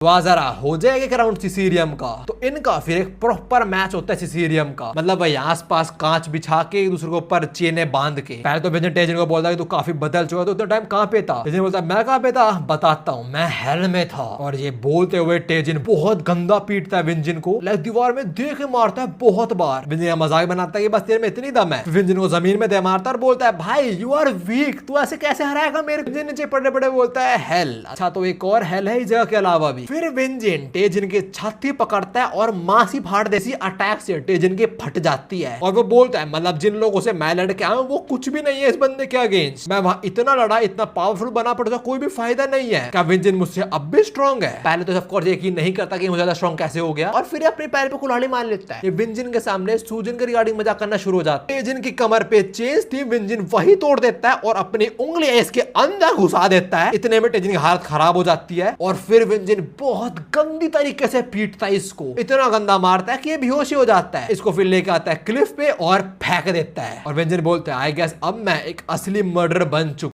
वहाँ जरा हो जाएगा एक राउंड सिसीरियम का, तो इनका फिर एक प्रॉपर मैच होता है सिसीरियम का। मतलब भाई आसपास कांच बिछा के एक दूसरे के ऊपर चेने बांध के। पहले तो विंजन टेजन को बोलता है कि तू काफी बदल चुका, तो उतना टाइम कहाँ पे था? टेजन बोलता है मैं कहाँ पे था, बताता हूँ, मैं हेल में था। और ये बोलते हुए टेजन बहुत गंदा पीटता है विंजन को, लाइक दीवार में दे के मारता है बहुत बार। विंजन मजाक बनाता है कि बस तेरे में इतनी दम है। विंजन को जमीन में दे मारता है और बोलता है भाई यू आर वीक, तू ऐसे कैसे हराएगा मेरे। विंजन नीचे पड़े पड़े बोलता है हेल। अच्छा तो एक और हेल है इस जगह के अलावा भी। फिर विंजन टेजन की छाती पकड़ता है और मासी फाड़ जैसी अटैक से टेजन की फट जाती है। और वो बोलता है मतलब जिन लोगों से मैं लड़ के आया हूं वो कुछ भी नहीं है इस बंदे के अगेंस्ट। मैं वहां इतना लड़ा, इतना पावरफुल बना, पड़ता कोई भी फायदा नहीं है। क्या विंजन मुझसे अब भी स्ट्रॉन्ग है? पहले तो ऑफ कोर्स यकीन नहीं करता कि मुझे ज्यादा स्ट्रॉन्ग कैसे हो गया, और फिर अपने पैर पे कुल्हाड़ी मार लेता है। ये विंजन के सामने सूजन के रिगार्डिंग मजाक करना शुरू हो जाता है। टेजन की कमर पे चेंज थी, विंजन वही तोड़ देता है और अपनी उंगलियां इसके अंदर घुसा देता है। इतने में टेजन की हालत खराब हो जाती है और फिर विंजन बहुत गंदी तरीके से पीटता है इसको, इतना गंदा मारता है कि ये बेहोश हो जाता है। इसको फिर लेकर आता है क्लिफ पे और फेंक देता है। और विंजन बोलता है आई गेस अब मैं एक असली मर्डर बन चुका।